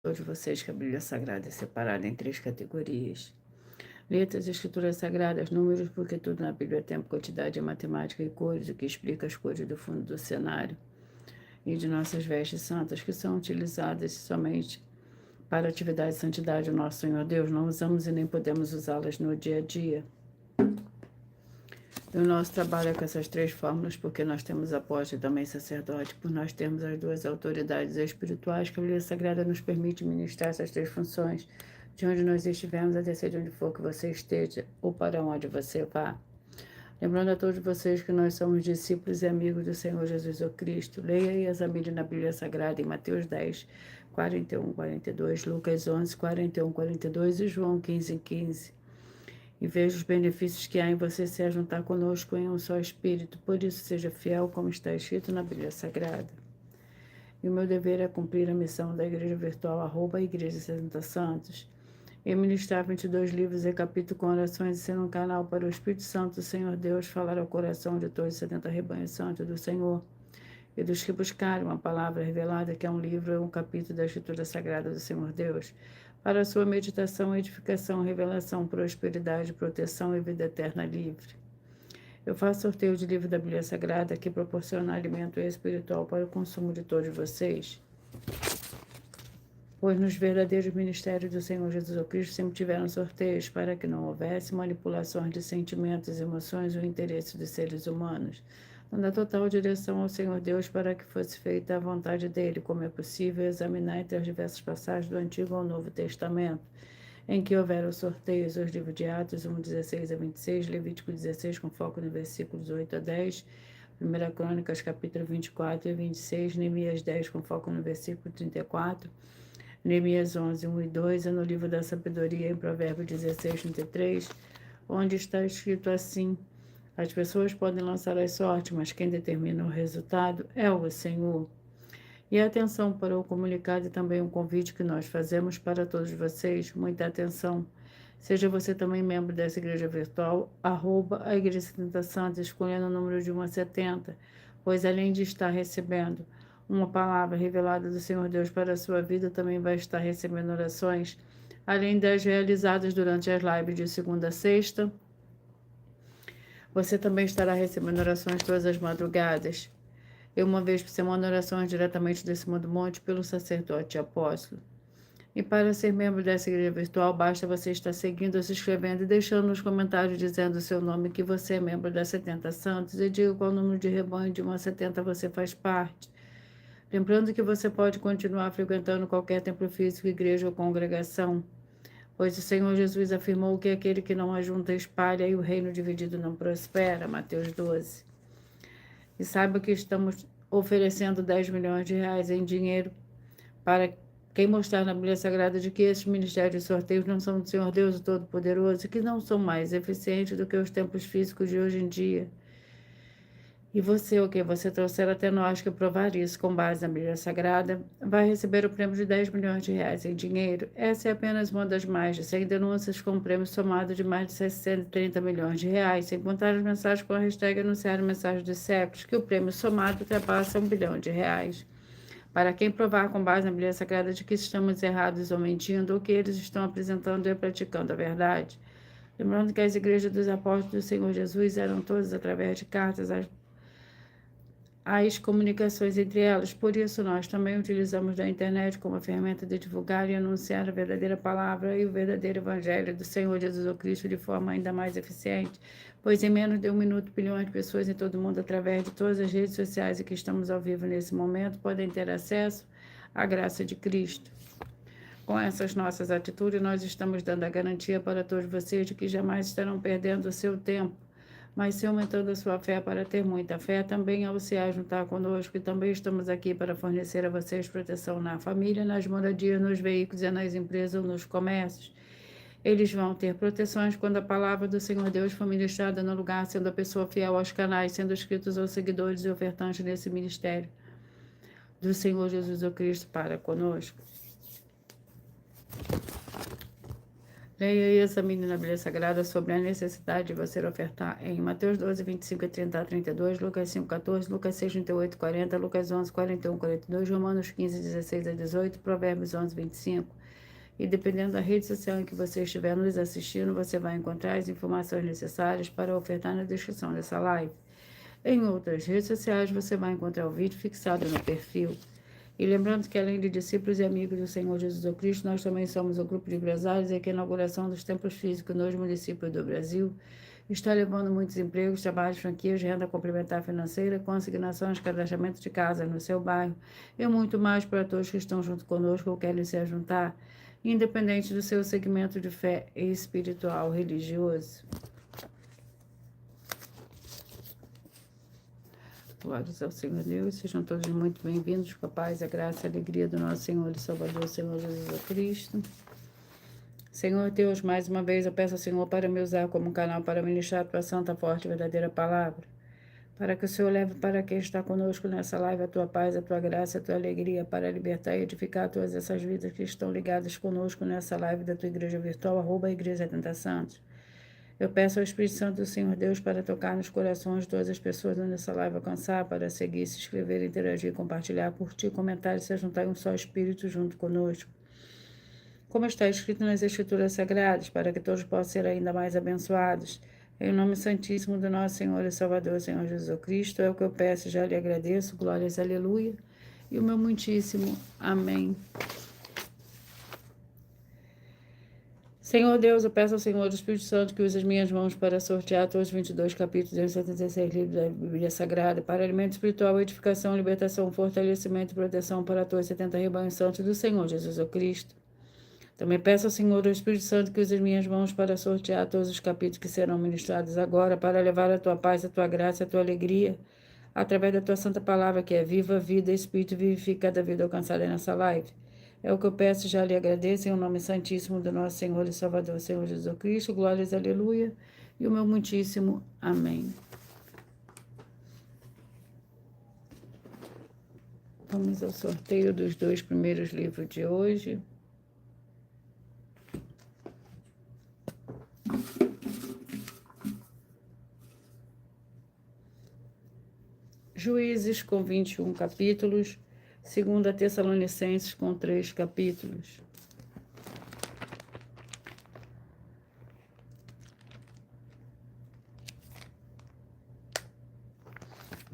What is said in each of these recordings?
Todos vocês que a Bíblia Sagrada é separada em três categorias. Letras, escrituras sagradas, números, porque tudo na Bíblia é tempo, quantidade, matemática e cores, o que explica as cores do fundo do cenário. E de nossas vestes santas, que são utilizadas somente para atividade de santidade, o nosso Senhor Deus, não usamos e nem podemos usá-las no dia a dia. O nosso trabalho é com essas três fórmulas, porque nós temos apóstolo e também sacerdote, por nós termos as duas autoridades espirituais que a Bíblia Sagrada nos permite ministrar essas três funções, de onde nós estivermos, a descer de onde for que você esteja, ou para onde você vá. Lembrando a todos vocês que nós somos discípulos e amigos do Senhor Jesus o Cristo. Leia e examine na Bíblia Sagrada em Mateus 10, 41, 42, Lucas 11, 41, 42 e João 15, 15. E veja os benefícios que há em você se juntar conosco em um só Espírito. Por isso, seja fiel, como está escrito na Bíblia Sagrada. E o meu dever é cumprir a missão da Igreja Virtual, @Igreja 60 Santos, e ministrar 22 livros e capítulos com orações e ser um canal para o Espírito Santo do Senhor Deus falar ao coração de todos os 70 rebanhos santos do Senhor e dos que buscarem uma palavra revelada, que é um livro ou um capítulo da Escritura Sagrada do Senhor Deus, para a sua meditação, edificação, revelação, prosperidade, proteção e vida eterna livre. Eu faço sorteio de livro da Bíblia Sagrada que proporciona alimento espiritual para o consumo de todos vocês, pois nos verdadeiros ministérios do Senhor Jesus Cristo sempre tiveram sorteios para que não houvesse manipulações de sentimentos, emoções ou interesses dos seres humanos, dando a total direção ao Senhor Deus para que fosse feita a vontade dele, como é possível examinar entre as diversas passagens do Antigo ao Novo Testamento, em que houveram sorteios os livros de Atos 1, 16 a 26, Levítico 16, com foco nos versículos 8 a 10, 1 Crônicas, capítulo 24 e 26, Neemias 10, com foco no versículo 34, Neemias 11, 1 e 2, e no livro da sabedoria, em Provérbios 16, 33, onde está escrito assim: as pessoas podem lançar as sortes, mas quem determina o resultado é o Senhor. E atenção para o comunicado e também um convite que nós fazemos para todos vocês. Muita atenção. Seja você também membro dessa igreja virtual, @a Igreja 70 Santos, escolhendo o número de 1 a 70, pois além de estar recebendo uma palavra revelada do Senhor Deus para a sua vida, também vai estar recebendo orações, além das realizadas durante as lives de segunda a sexta. Você também estará recebendo orações todas as madrugadas. Eu, uma vez por semana, orações diretamente desse mundo monte pelo sacerdote e apóstolo. E para ser membro dessa igreja virtual, basta você estar seguindo, se inscrevendo e deixando nos comentários dizendo o seu nome, que você é membro das 70 Santos, e diga qual número de rebanho de 1 a 70 você faz parte. Lembrando que você pode continuar frequentando qualquer templo físico, igreja ou congregação, pois o Senhor Jesus afirmou que aquele que não ajunta espalha e o reino dividido não prospera, Mateus 12. E saiba que estamos oferecendo 10 milhões de reais em dinheiro para quem mostrar na Bíblia Sagrada de que esses ministérios de sorteios não são do Senhor Deus o Todo-Poderoso e que não são mais eficientes do que os templos físicos de hoje em dia. E você, o que você trouxer até nós que provar isso com base na Bíblia Sagrada, vai receber o prêmio de 10 milhões de reais em dinheiro. Essa é apenas uma das mais de 100 denúncias com um prêmio somado de mais de 630 milhões de reais, sem contar as mensagens com a hashtag anunciar mensagem dos séculos, que o prêmio somado ultrapassa 1 bilhão de reais. Para quem provar com base na Bíblia Sagrada de que estamos errados ou mentindo, ou que eles estão apresentando e praticando a verdade. Lembrando que as igrejas dos apóstolos do Senhor Jesus eram todas através de cartas as comunicações entre elas. Por isso, nós também utilizamos da internet como ferramenta de divulgar e anunciar a verdadeira palavra e o verdadeiro evangelho do Senhor Jesus Cristo de forma ainda mais eficiente, pois em menos de 1 minuto, bilhões de pessoas em todo o mundo, através de todas as redes sociais em que estamos ao vivo nesse momento, podem ter acesso à graça de Cristo. Com essas nossas atitudes, nós estamos dando a garantia para todos vocês de que jamais estarão perdendo o seu tempo, mas se aumentando a sua fé para ter muita fé, também ao se juntar conosco, e também estamos aqui para fornecer a vocês proteção na família, nas moradias, nos veículos e nas empresas ou nos comércios. Eles vão ter proteções quando a palavra do Senhor Deus for ministrada no lugar, sendo a pessoa fiel aos canais, sendo inscritos aos seguidores e ofertantes nesse ministério do Senhor Jesus Cristo para conosco. Leia e examine na Bíblia Sagrada sobre a necessidade de você ofertar em Mateus 12, 25 e 30 a 32, Lucas 5, 14, Lucas 6, 38 40, Lucas 11, 41, 42, Romanos 15, 16 a 18, Provérbios 11, 25. E dependendo da rede social em que você estiver nos assistindo, você vai encontrar as informações necessárias para ofertar na descrição dessa live. Em outras redes sociais, você vai encontrar o vídeo fixado no perfil. E lembrando que, além de discípulos e amigos do Senhor Jesus Cristo, nós também somos um grupo de empresários e que a inauguração dos templos físicos nos municípios do Brasil está levando muitos empregos, trabalhos, franquias, renda complementar financeira, consignações, cadastramento de casas no seu bairro e muito mais para todos que estão junto conosco ou querem se juntar, independente do seu segmento de fé espiritual religioso. Glórias ao Senhor Deus, sejam todos muito bem-vindos com a paz, a graça e a alegria do nosso Senhor e Salvador, Senhor Jesus Cristo. Senhor Deus, mais uma vez eu peço ao Senhor para me usar como um canal para ministrar a tua santa, forte e verdadeira palavra, para que o Senhor leve para quem está conosco nessa live a tua paz, a tua graça, a tua alegria, para libertar e edificar todas essas vidas que estão ligadas conosco nessa live da tua igreja virtual, @Igreja 70 Santos. Eu peço ao Espírito Santo do Senhor Deus para tocar nos corações de todas as pessoas onde essa live alcançar, para seguir, se inscrever, interagir, compartilhar, curtir, comentar e se juntar em um só Espírito junto conosco. Como está escrito nas Escrituras Sagradas, para que todos possam ser ainda mais abençoados. Em nome santíssimo do nosso Senhor e Salvador, Senhor Jesus Cristo, é o que eu peço e já lhe agradeço. Glórias, aleluia. E o meu muitíssimo amém. Senhor Deus, eu peço ao Senhor do Espírito Santo que use as minhas mãos para sortear todos os 22 capítulos e 76 livros da Bíblia Sagrada, para alimento espiritual, edificação, libertação, fortalecimento e proteção para todos os 70 rebanhos santos do Senhor Jesus Cristo. Também peço ao Senhor do Espírito Santo que use as minhas mãos para sortear todos os capítulos que serão ministrados agora, para levar a tua paz, a tua graça, a tua alegria, através da tua santa palavra, que é viva, vida, Espírito, vivifica cada vida alcançada nessa live. É o que eu peço e já lhe agradeço, em nome santíssimo do nosso Senhor e Salvador, Senhor Jesus Cristo. Glórias, aleluia. E o meu muitíssimo amém. Vamos ao sorteio dos 2 primeiros livros de hoje. Juízes com 21 capítulos. 2 Tessalonicenses com 3 capítulos.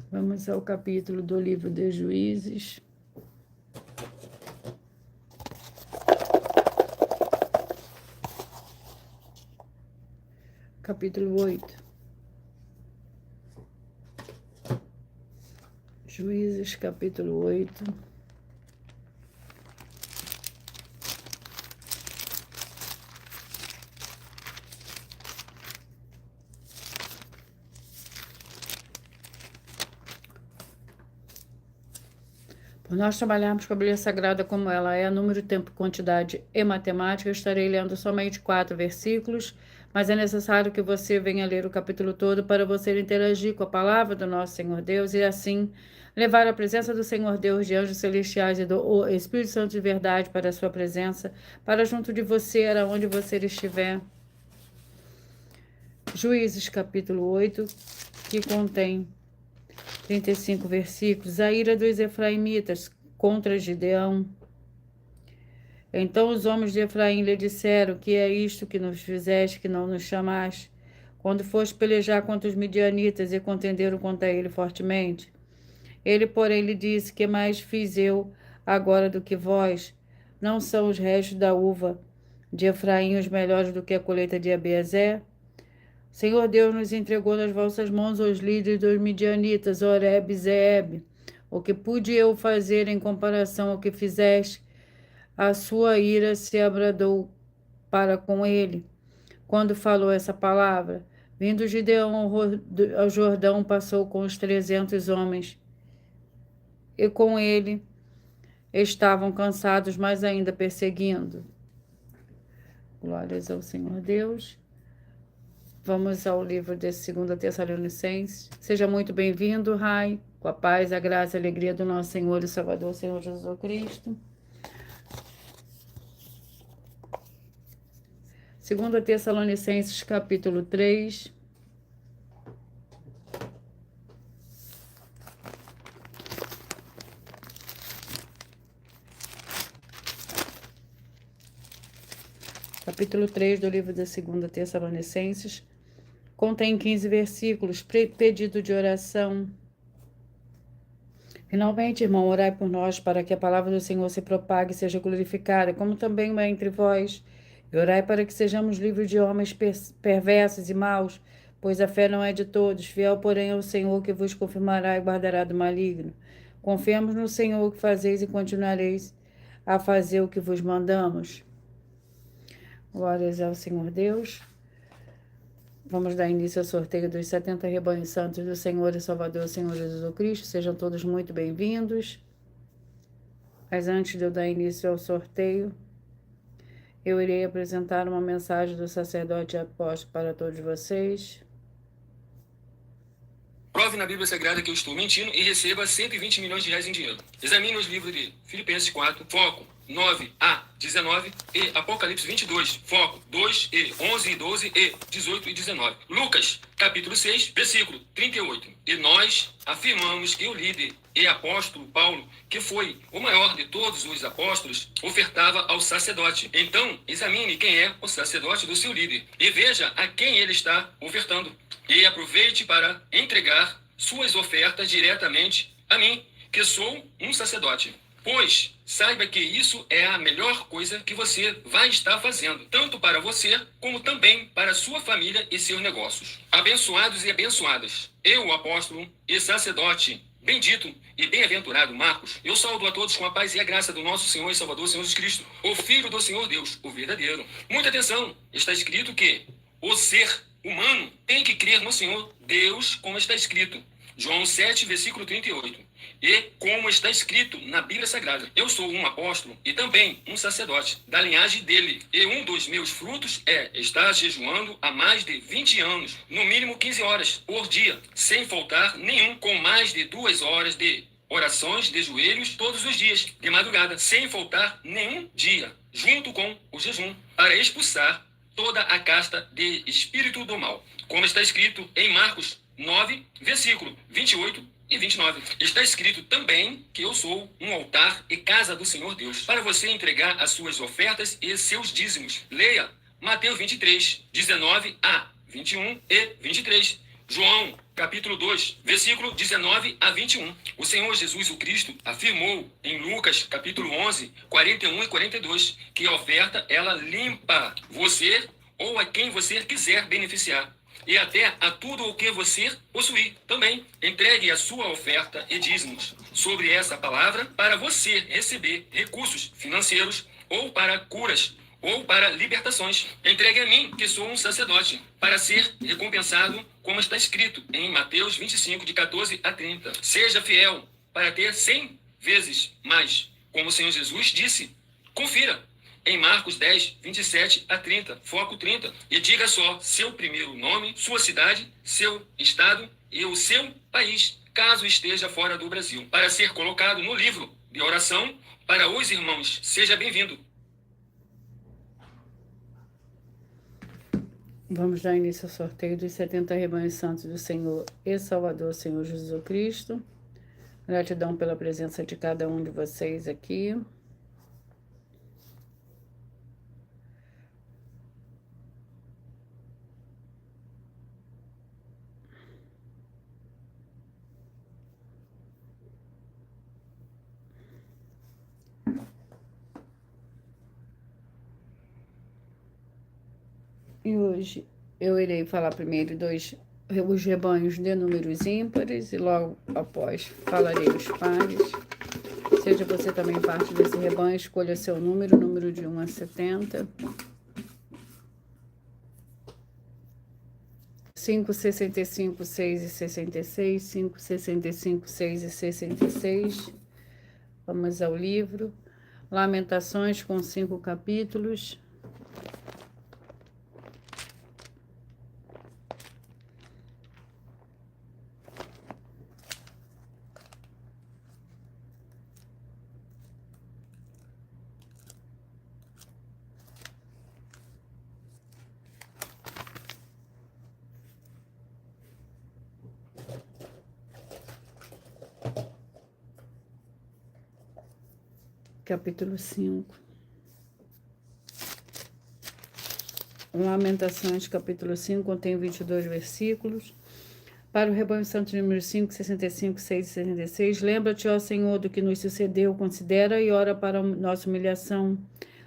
Vamos ao capítulo do livro de Juízes. Capítulo 8. Juízes, capítulo 8. Por nós trabalharmos com a Bíblia Sagrada como ela é, número, tempo, quantidade e matemática, eu estarei lendo somente 4 versículos, mas é necessário que você venha ler o capítulo todo para você interagir com a palavra do nosso Senhor Deus e assim levar a presença do Senhor Deus, de anjos celestiais e do Espírito Santo de verdade para a sua presença, para junto de você, aonde você estiver. Juízes, capítulo 8, que contém 35 versículos. A ira dos efraimitas contra Gideão. Então os homens de Efraim lhe disseram: que é isto que nos fizeste, que não nos chamaste, quando foste pelejar contra os midianitas e contenderam contra ele fortemente? Ele, porém, lhe disse: que mais fiz eu agora do que vós? Não são os restos da uva de Efraim os melhores do que a colheita de Abiezer? Senhor Deus nos entregou nas vossas mãos os líderes dos midianitas, Oreb e Zeeb. O que pude eu fazer em comparação ao que fizeste? A sua ira se abradou para com ele, quando falou essa palavra. Vindo Gideão ao Jordão, passou com os 300 homens, e com ele estavam cansados, mas ainda perseguindo. Glórias ao Senhor Deus. Vamos ao livro de 2 Tessalonicenses. Seja muito bem-vindo, Rai, com a paz, a graça e a alegria do nosso Senhor e Salvador, Senhor Jesus Cristo. 2 Tessalonicenses, capítulo 3. Capítulo 3 do livro da 2 Tessalonicenses. Contém 15 versículos, pedido de oração. Finalmente, irmão, orai por nós, para que a palavra do Senhor se propague e seja glorificada, como também o é entre vós. E orai para que sejamos livres de homens perversos e maus, pois a fé não é de todos. Fiel, porém, é o Senhor, que vos confirmará e guardará do maligno. Confiemos no Senhor, que fazeis e continuareis a fazer o que vos mandamos. Glórias ao Senhor Deus. Vamos dar início ao sorteio dos 70 rebanhos santos do Senhor e Salvador, Senhor Jesus Cristo. Sejam todos muito bem-vindos. Mas antes de eu dar início ao sorteio, eu irei apresentar uma mensagem do sacerdote apóstolo para todos vocês. Prove na Bíblia Sagrada que eu estou mentindo e receba 120 milhões de reais em dinheiro. Examine os livros de Filipenses 4, foco 9 a 19 e Apocalipse 22, foco 2 e 11 e 12 e 18 e 19. Lucas, capítulo 6, versículo 38. E nós afirmamos que o líder e apóstolo Paulo, que foi o maior de todos os apóstolos, ofertava ao sacerdote. Então, examine quem é o sacerdote do seu líder e veja a quem ele está ofertando. E aproveite para entregar suas ofertas diretamente a mim, que sou um sacerdote. Pois saiba que isso é a melhor coisa que você vai estar fazendo, tanto para você, como também para sua família e seus negócios. Abençoados e abençoadas, eu, apóstolo e sacerdote, bendito e bem-aventurado Marcos, eu saúdo a todos com a paz e a graça do nosso Senhor e Salvador, Senhor Jesus Cristo, o Filho do Senhor Deus, o verdadeiro. Muita atenção, está escrito que o ser humano tem que crer no Senhor Deus, como está escrito. João 7, versículo 38. E como está escrito na Bíblia Sagrada, eu sou um apóstolo e também um sacerdote da linhagem dele. E um dos meus frutos é estar jejuando há mais de 20 anos, no mínimo 15 horas por dia, sem faltar nenhum, com mais de 2 horas de orações de joelhos todos os dias, de madrugada, sem faltar nenhum dia, junto com o jejum, para expulsar toda a casta de espírito do mal. Como está escrito em Marcos 9, versículo 28 e 29. Está escrito também que eu sou um altar e casa do Senhor Deus, para você entregar as suas ofertas e seus dízimos. Leia Mateus 23, 19 a 21 e 23. João, capítulo 2, versículo 19 a 21. O Senhor Jesus o Cristo afirmou em Lucas, capítulo 11, 41 e 42, que a oferta, ela limpa você ou a quem você quiser beneficiar. E até a tudo o que você possuir também. Entregue a sua oferta e dízimos sobre essa palavra para você receber recursos financeiros ou para curas ou para libertações. Entregue a mim, que sou um sacerdote, para ser recompensado, como está escrito em Mateus 25, de 14 a 30. Seja fiel para ter 100 vezes mais, como o Senhor Jesus disse. Confira em Marcos 10, 27 a 30, foco 30. E diga só seu primeiro nome, sua cidade, seu estado e o seu país, caso esteja fora do Brasil, para ser colocado no livro de oração para os irmãos. Seja bem-vindo. Vamos dar início ao sorteio dos 70 rebanhos santos do Senhor e Salvador, Senhor Jesus Cristo. Gratidão pela presença de cada um de vocês aqui. E hoje eu irei falar primeiro os rebanhos de números ímpares e logo após falarei os pares. Seja você também parte desse rebanho, escolha seu número de 1 a 70. 5, 65, 6 e 66, 5, 65, 6 e 66. Vamos ao livro. Lamentações com 5 capítulos. capítulo 5. Lamentações, capítulo 5, contém 22 versículos. Para o rebanho santo número 5, 65, 6 e 66, lembra-te, ó Senhor, do que nos sucedeu, considera e ora para a nossa humilhação.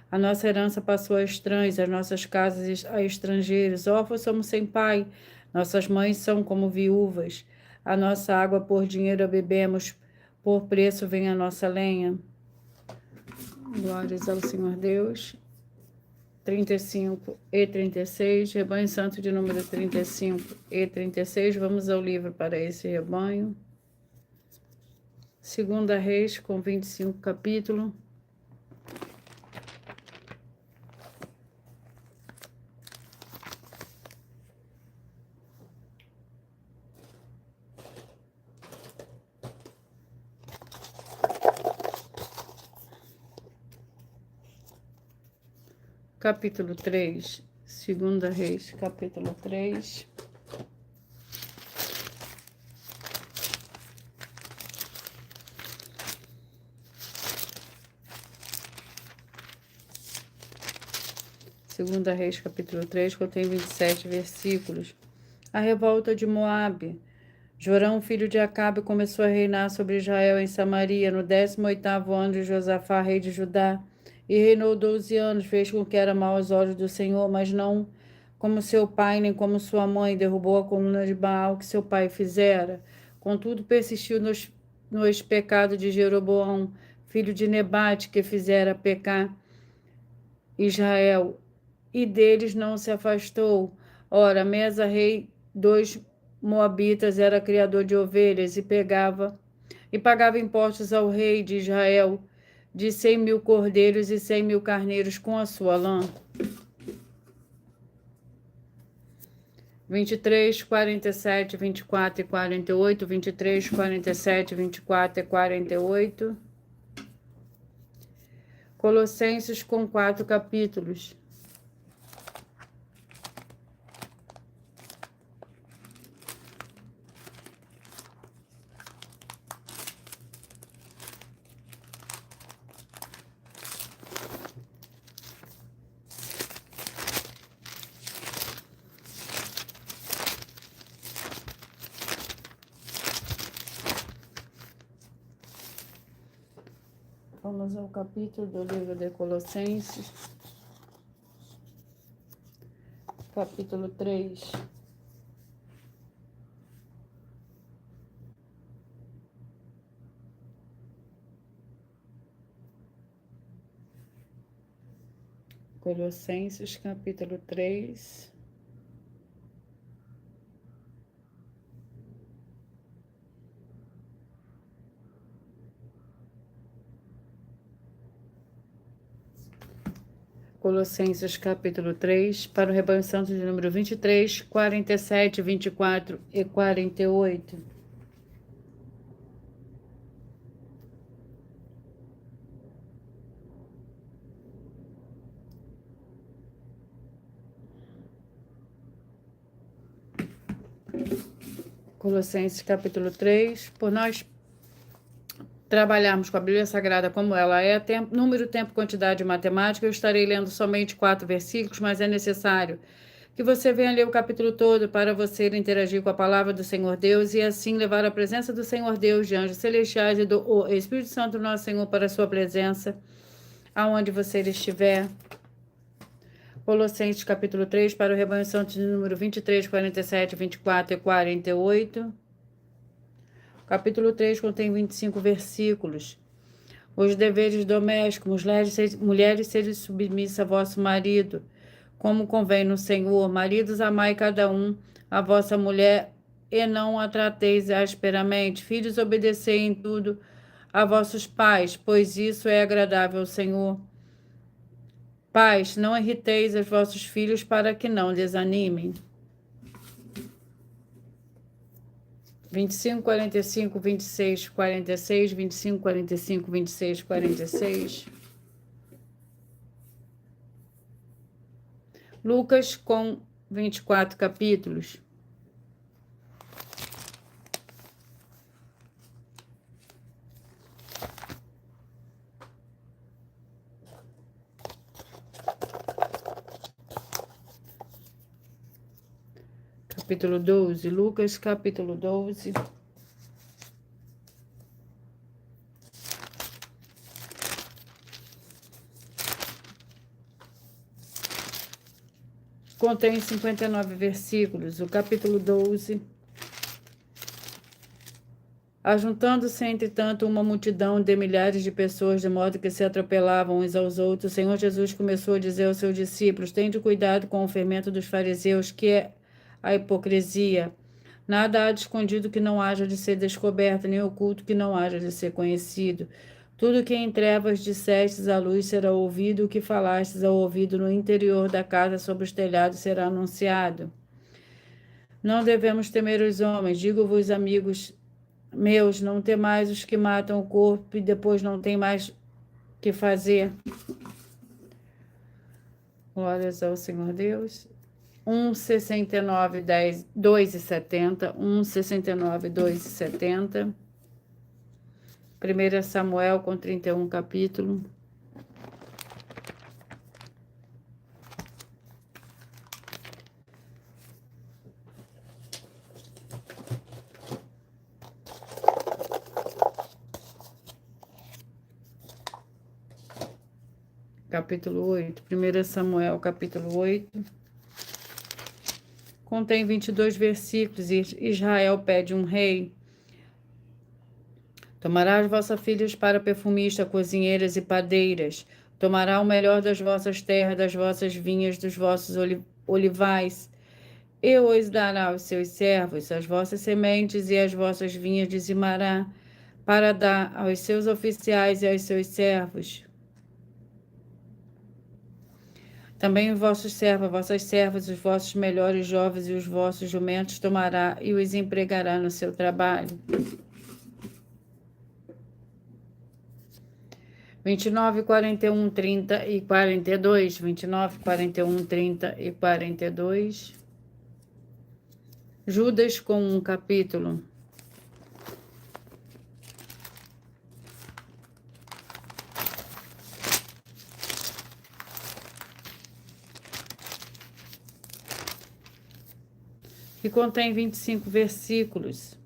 A nossa herança passou a estranhos, as nossas casas a estrangeiros. Órfãos somos sem pai, nossas mães são como viúvas. A nossa água por dinheiro a bebemos, por preço vem a nossa lenha. Glórias ao Senhor Deus. 35 e 36, rebanho santo de número 35 e 36, vamos ao livro para esse rebanho. 2 Reis, com 25 capítulos. Capítulo 3, 2 Reis, capítulo 3. Segunda Reis, capítulo 3, contém 27 versículos. A revolta de Moabe. Jorão, filho de Acabe, começou a reinar sobre Israel em Samaria no 18º ano de Josafá, rei de Judá. E reinou 12 anos, fez com que era mau aos olhos do Senhor, mas não como seu pai, nem como sua mãe, derrubou a coluna de Baal que seu pai fizera. Contudo, persistiu nos pecados de Jeroboão, filho de Nebate, que fizera pecar Israel, e deles não se afastou. Ora, Mesa, rei dos Moabitas, era criador de ovelhas e pagava impostos ao rei de Israel de 100.000 cordeiros e 100.000 carneiros com a sua lã. 23, 47, 24 e 48, 23, 47, 24 e 48. Colossenses, com 4 capítulos. Vamos ao capítulo do livro de Colossenses, capítulo 3. Colossenses, capítulo 3. Colossenses, capítulo 3, para o rebanho santo de número 23, 47, 24 e 48. Colossenses, capítulo 3, por nós trabalharmos com a Bíblia Sagrada como ela é, número, tempo, quantidade e matemática, eu estarei lendo somente 4 versículos, mas é necessário que você venha ler o capítulo todo para você interagir com a palavra do Senhor Deus e assim levar a presença do Senhor Deus, de anjos celestiais e do Espírito Santo nosso Senhor para a sua presença, aonde você estiver. Colossenses, capítulo 3, para o rebanho santo de número 23, 47, 24 e 48. Capítulo 3 contém 25 versículos. Os deveres domésticos, mulheres sejam submissas a vosso marido, como convém no Senhor. Maridos, amai cada um a vossa mulher, e não a trateis asperamente. Filhos, obedecei em tudo a vossos pais, pois isso é agradável ao Senhor. Pais, não irriteis os vossos filhos para que não desanimem. 25, 45, 26, 46, 25, 45, 26, 46. Lucas, com 24 capítulos. capítulo 12. Lucas, capítulo 12. Contém 59 versículos. O capítulo 12. Ajuntando-se, entretanto, uma multidão de milhares de pessoas, de modo que se atropelavam uns aos outros, o Senhor Jesus começou a dizer aos seus discípulos: tende cuidado com o fermento dos fariseus, que é a hipocrisia. Nada há de escondido que não haja de ser descoberto, nem oculto que não haja de ser conhecido. Tudo que em trevas dissestes à luz será ouvido, o que falastes ao ouvido no interior da casa sobre os telhados será anunciado. Não devemos temer os homens, digo-vos, amigos meus, não temais os que matam o corpo e depois não tem mais que fazer. Glórias ao Senhor Deus. 1,69, 2,70. 1,69, 2,70. 1 Samuel com 31 capítulo. Capítulo 8. 1 Samuel, capítulo 8. Contém 22 versículos. Israel pede um rei. Tomarás vossas filhas para perfumista, cozinheiras e padeiras. Tomará o melhor das vossas terras, das vossas vinhas, dos vossos olivais. E os dará aos seus servos, as vossas sementes e as vossas vinhas dizimará, para dar aos seus oficiais e aos seus servos. Também os vossos servos, vossas servas, os vossos melhores jovens e os vossos jumentos tomará e os empregará no seu trabalho. 29, 41, 30 e 42. 29, 41, 30 e 42. Judas com um capítulo. Que contém 25 versículos.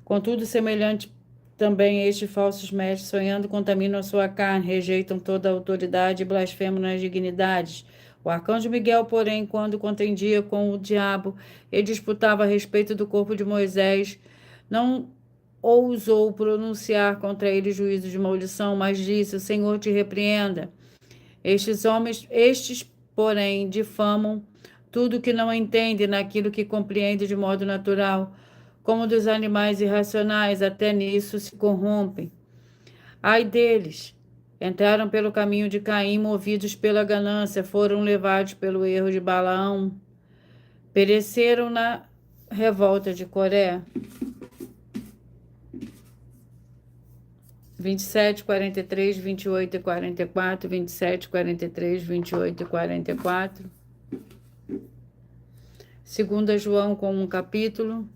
Contudo, semelhante também estes falsos mestres, sonhando, contaminam a sua carne, rejeitam toda a autoridade e blasfemam nas dignidades. O arcanjo Miguel, porém, quando contendia com o diabo e disputava a respeito do corpo de Moisés, não ousou pronunciar contra ele juízo de maldição, mas disse: o Senhor te repreenda. Estes, porém, difamam tudo que não entende naquilo que compreende de modo natural, como dos animais irracionais, até nisso se corrompem. Ai deles! Entraram pelo caminho de Caim, movidos pela ganância, foram levados pelo erro de Balaão, pereceram na revolta de Coré. 27, 43, 28 e 44, 27, 43, 28 e 44. 2 João com um capítulo,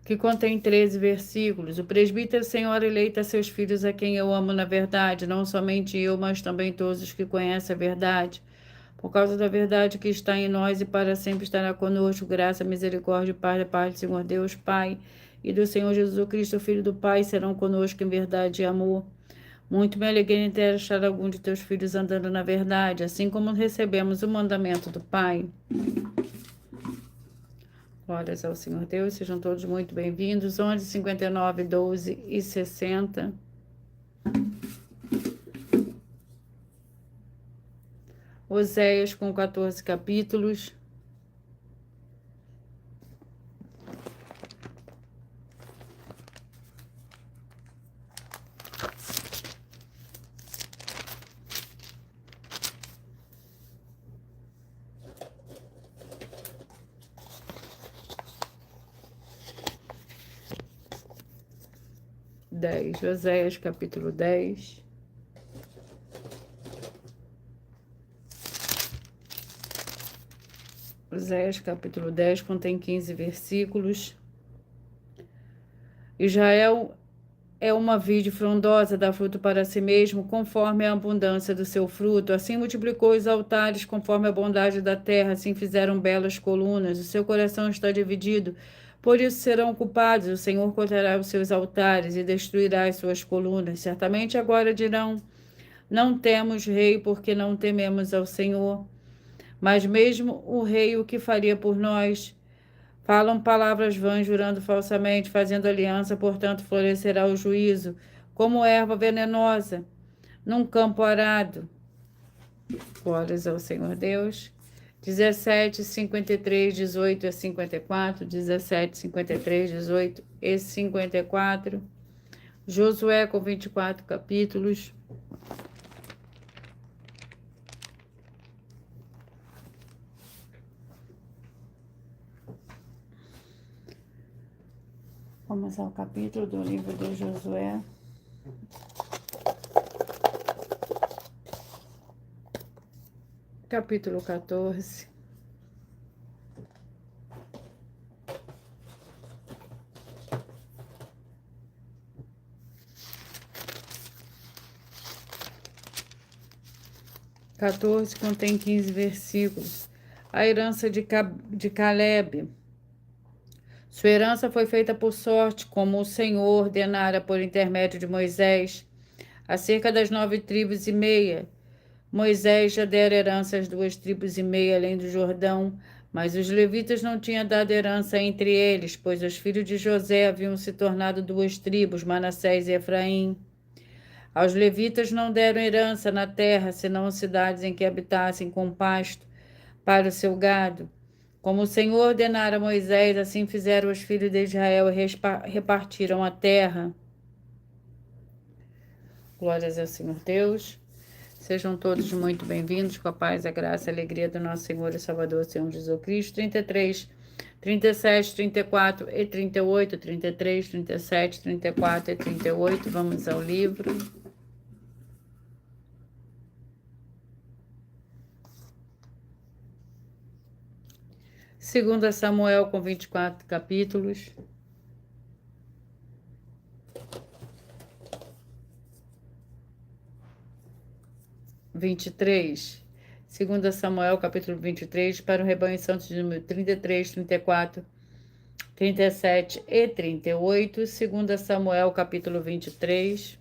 que contém 13 versículos. O presbítero, Senhor, eleita seus filhos, a quem eu amo na verdade, não somente eu, mas também todos os que conhecem a verdade. Por causa da verdade que está em nós e para sempre estará conosco, graça, misericórdia e paz da parte do Senhor Deus, Pai, e do Senhor Jesus Cristo, Filho do Pai, serão conosco em verdade e amor. Muito me alegrei em ter achado algum de teus filhos andando na verdade, assim como recebemos o mandamento do Pai. Glórias ao Senhor Deus, sejam todos muito bem-vindos. 11, 59, 12 e 60. Oséias com 14 capítulos. Oséias capítulo 10. Oséias capítulo 10 contém 15 versículos. Israel é uma vide frondosa, dá fruto para si mesmo, conforme a abundância do seu fruto. Assim multiplicou os altares, conforme a bondade da terra, assim fizeram belas colunas. O seu coração está dividido, por isso serão ocupados. O Senhor cortará os seus altares e destruirá as suas colunas. Certamente agora dirão: não temos rei, porque não tememos ao Senhor. Mas mesmo o rei, o que faria por nós? Falam palavras vãs, jurando falsamente, fazendo aliança, portanto florescerá o juízo, como erva venenosa, num campo arado. Glórias ao Senhor Deus. 17, 53, 18 a 54, 17, 53, 18 e 54. Josué com 24 capítulos. Vamos ao capítulo do livro de Josué. Capítulo 14. Contém 15 versículos. A herança de Caleb. Sua herança foi feita por sorte, como o Senhor ordenara por intermédio de Moisés, acerca das 9,5 tribos. Moisés já dera herança às 2,5 tribos, além do Jordão, mas os levitas não tinham dado herança entre eles, pois os filhos de José haviam se tornado 2 tribos, Manassés e Efraim. Aos levitas não deram herança na terra, senão cidades em que habitassem com pasto para o seu gado. Como o Senhor ordenara a Moisés, assim fizeram os filhos de Israel e repartiram a terra. Glórias ao Senhor Deus. Sejam todos muito bem-vindos, com a paz, a graça e a alegria do nosso Senhor e Salvador, Senhor Jesus Cristo. 33, 37, 34 e 38, 33, 37, 34 e 38. Vamos ao livro. Segunda Samuel com 24 capítulos. Segunda Samuel, capítulo 23, para o rebanho santo de número 33, 34, 37 e 38. Segunda Samuel, capítulo 23.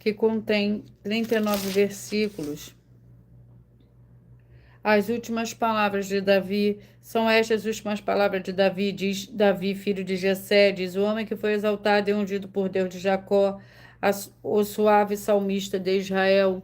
Que contém 39 versículos. As últimas palavras de Davi, são estas últimas palavras de Davi, diz Davi, filho de Jessé, diz o homem que foi exaltado e ungido por Deus de Jacó, o suave salmista de Israel.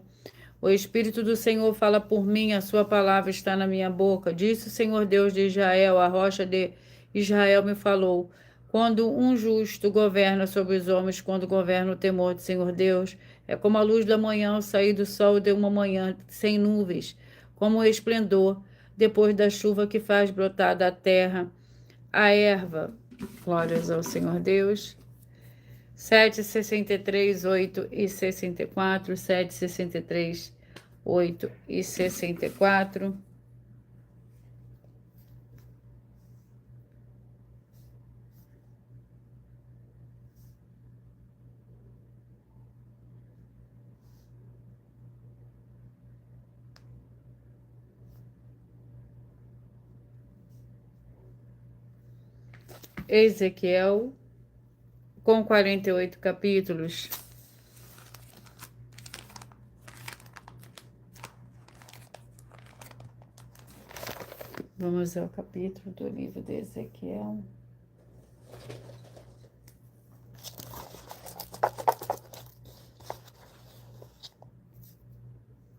O Espírito do Senhor fala por mim, a sua palavra está na minha boca. Disse o Senhor Deus de Israel, a rocha de Israel me falou. Quando um justo governa sobre os homens, quando governa o temor do Senhor Deus, é como a luz da manhã ao sair do sol de uma manhã sem nuvens, como o esplendor depois da chuva que faz brotar da terra a erva. Glórias ao Senhor Deus. 7, 63, 8 e 64, 7, 63, 8 e 64. Ezequiel, com 48 capítulos. Vamos ao capítulo do livro de Ezequiel.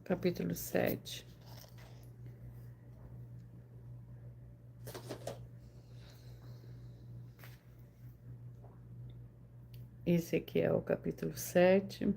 Capítulo 7. Ezequiel, capítulo 7.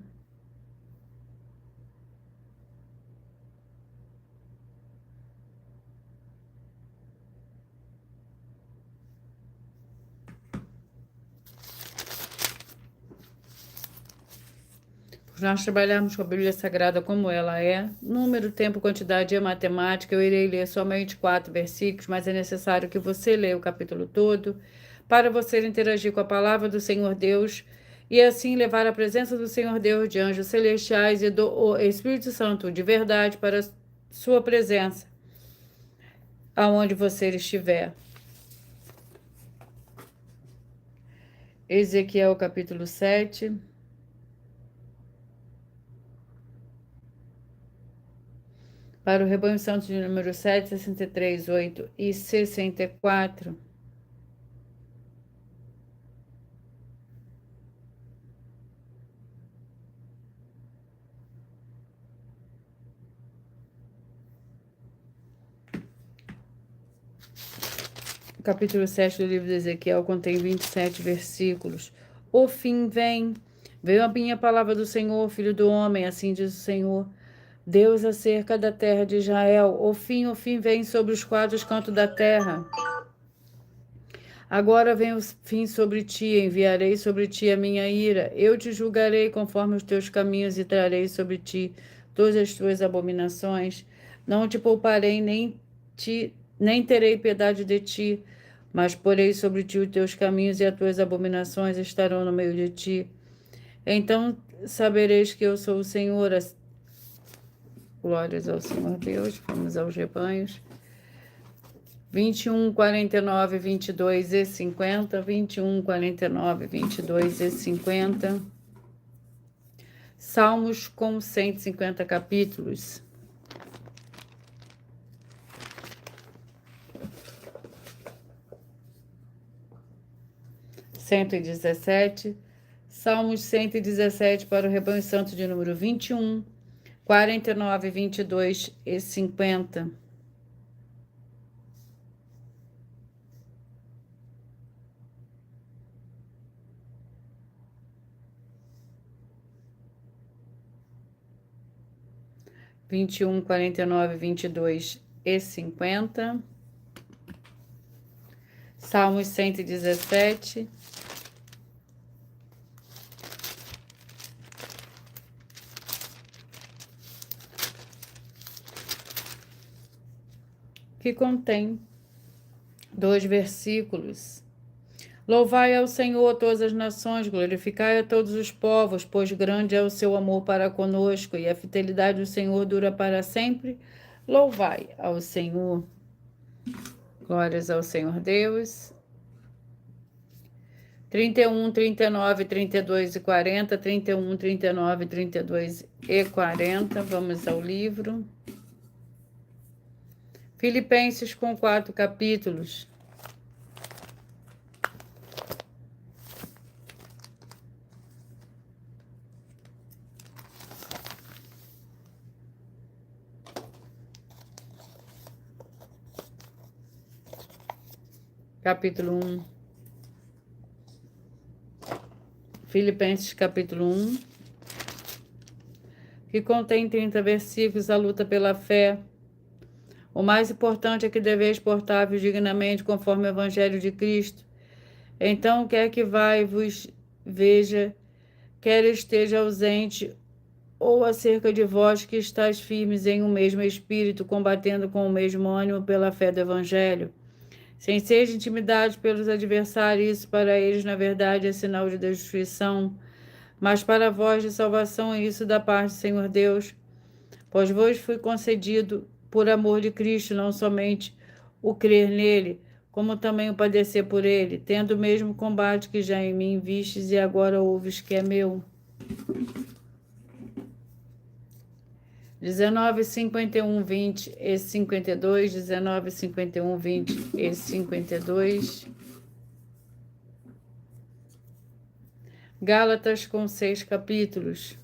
Por nós trabalharmos com a Bíblia Sagrada como ela é, número, tempo, quantidade e matemática, eu irei ler somente 4 versículos, mas é necessário que você leia o capítulo todo para você interagir com a palavra do Senhor Deus e assim levar a presença do Senhor Deus, de anjos celestiais e do Espírito Santo de verdade para a sua presença, aonde você estiver. Ezequiel capítulo 7. Para o rebanho santo de número 7, 63, 8 e 64. O capítulo 7 do livro de Ezequiel contém 27 versículos. O fim vem. Veio a minha palavra do Senhor, filho do homem, assim diz o Senhor. Deus acerca da terra de Israel. O fim vem sobre os 4 cantos da terra. Agora vem o fim sobre ti, enviarei sobre ti a minha ira. Eu te julgarei conforme os teus caminhos e trarei sobre ti todas as tuas abominações. Não te pouparei, nem terei piedade de ti, mas porei sobre ti os teus caminhos e as tuas abominações estarão no meio de ti. Então sabereis que eu sou o Senhor. Glórias ao Senhor Deus. Vamos aos rebanhos. 21, 49, 22 e 50. 21, 49, 22 e 50. Salmos com 150 capítulos. Salmos 117 para o rebanho santo de número 21, 49, 22 e 50. Vinte e um, 49, 22 e 50. Salmos 117. Que contém 2 versículos. Louvai ao Senhor todas as nações, glorificai a todos os povos, pois grande é o seu amor para conosco e a fidelidade do Senhor dura para sempre. Louvai ao Senhor. Glórias ao Senhor Deus. 31, 39, 32 e 40. 31, 39, 32 e 40. Vamos ao livro. Filipenses com 4 capítulos. Capítulo 1. Filipenses capítulo 1, que contém 30 versículos, a luta pela fé. O mais importante é que deveis portar-vos dignamente conforme o Evangelho de Cristo. Então, quer que vai vos veja, quer esteja ausente, ou acerca de vós que estáis firmes em um mesmo espírito, combatendo com o mesmo ânimo pela fé do Evangelho. Sem ser intimidados pelos adversários, isso para eles, na verdade, é sinal de destruição, mas para vós de salvação, isso da parte do Senhor Deus, pois vos foi concedido, por amor de Cristo, não somente o crer nele, como também o padecer por ele, tendo o mesmo combate que já em mim vistes e agora ouves que é meu. 19, 51, 20 e 52, 19, 51, 20 e 52. Gálatas com 6 capítulos.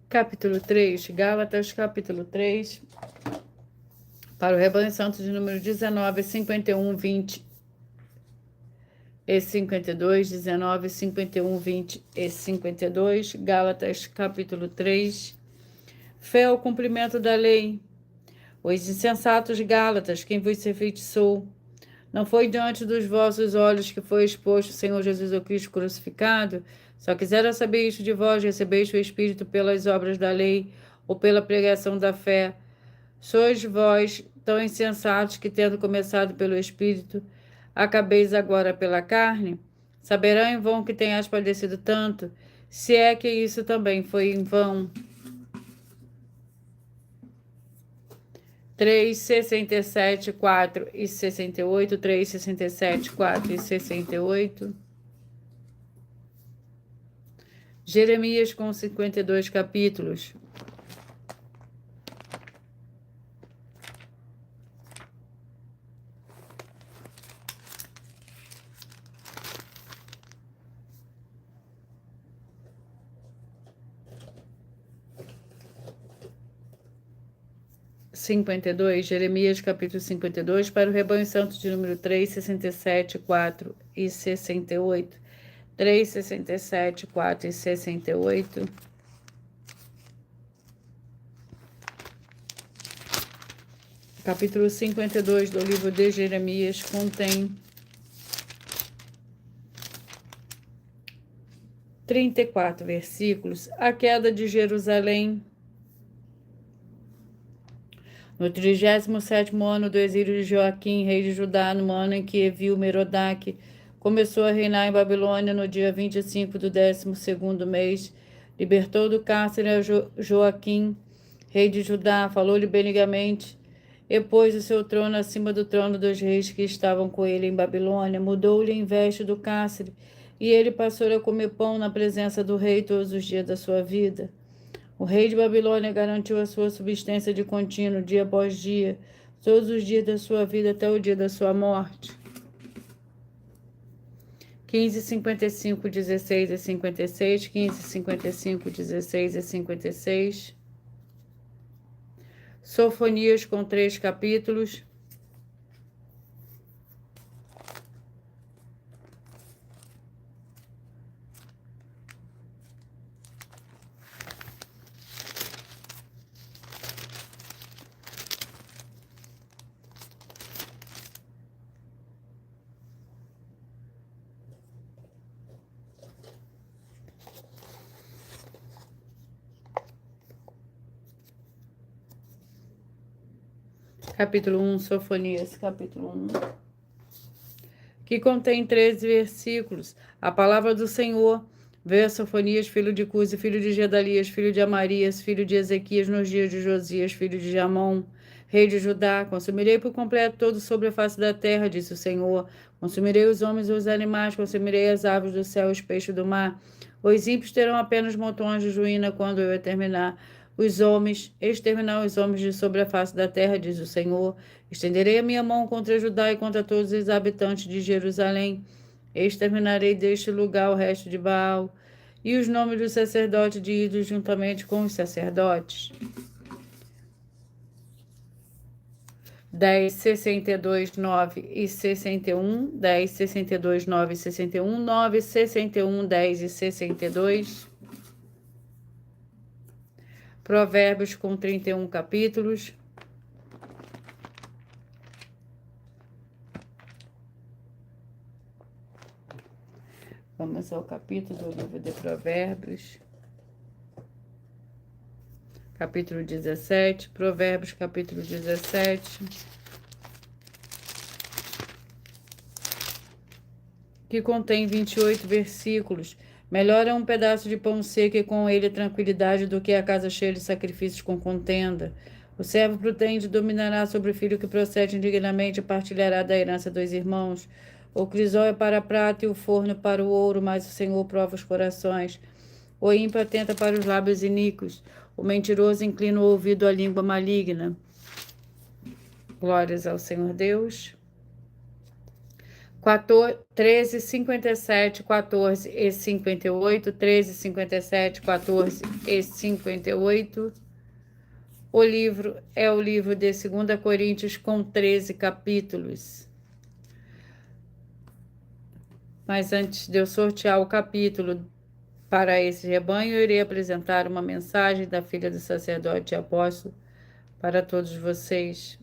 Capítulo 3, Gálatas, capítulo 3, para o rebanho santo de número 19, 51, 20 e 52, 19, 51, 20 e 52. Gálatas, capítulo 3. Fé ao cumprimento da lei. Os insensatos Gálatas, quem vos enfeitiçou? Não foi diante dos vossos olhos que foi exposto o Senhor Jesus o Cristo crucificado? Só quisera saber isto de vós, recebeis o Espírito pelas obras da lei ou pela pregação da fé? Sois vós tão insensatos que, tendo começado pelo Espírito, acabeis agora pela carne? Saberão em vão que tenhas padecido tanto, se é que isso também foi em vão. 3, 67, 4 e 68, 3, 67, 4 e 68. Jeremias com 52 capítulos. Jeremias capítulo 52, para o rebanho santo de número 3, 67, 4 e 68. 3, 67, 4 e 68. Capítulo 52 do livro de Jeremias contém 34 versículos. A queda de Jerusalém. No 37º ano do exílio de Joaquim, rei de Judá, no ano em que Evil-Merodach começou a reinar em Babilônia, no dia 25 do 12º mês, libertou do cárcere a Joaquim, rei de Judá, falou-lhe benigamente, e pôs o seu trono acima do trono dos reis que estavam com ele em Babilônia, mudou-lhe em veste do cárcere, e ele passou a comer pão na presença do rei todos os dias da sua vida. O rei de Babilônia garantiu a sua subsistência de contínuo, dia após dia, todos os dias da sua vida até o dia da sua morte. 15, 55, 16 e 56, 15, 55, 16 e 56. Sofonias com 3 capítulos. Capítulo 1, Sofonias, capítulo 1, que contém 13 versículos. A palavra do Senhor veio a Sofonias, filho de Cusi, filho de Gedalias, filho de Amarias, filho de Ezequias, nos dias de Josias, filho de Jamon, rei de Judá. Consumirei por completo todo sobre a face da terra, disse o Senhor. Consumirei os homens e os animais, consumirei as aves do céu e os peixes do mar. Os ímpios terão apenas montões de ruína quando eu exterminar os homens de sobre a face da terra, diz o Senhor. Estenderei a minha mão contra Judá e contra todos os habitantes de Jerusalém. Exterminarei deste lugar o resto de Baal e os nomes dos sacerdotes de ídolos juntamente com os sacerdotes. 10, 62, 9 e 61, 10, 62, 9 e 61, 9, 61, 10 e 62. Provérbios com 31 capítulos. Vamos ao capítulo do livro de Provérbios. Capítulo 17, Provérbios, capítulo 17. Que contém 28 versículos. Melhor é um pedaço de pão seco e com ele tranquilidade do que a casa cheia de sacrifícios com contenda. O servo prudente dominará sobre o filho que procede indignamente e partilhará da herança dos irmãos. O crisol é para a prata e o forno para o ouro, mas o Senhor prova os corações. O ímpio atenta para os lábios iníquos. O mentiroso inclina o ouvido à língua maligna. Glórias ao Senhor Deus. 13, 57, 14 e 58, 13, 57, 14 e 58. O livro é o livro de 2 Coríntios com 13 capítulos. Mas antes de eu sortear o capítulo para esse rebanho, eu irei apresentar uma mensagem da filha do sacerdote e apóstolo para todos vocês.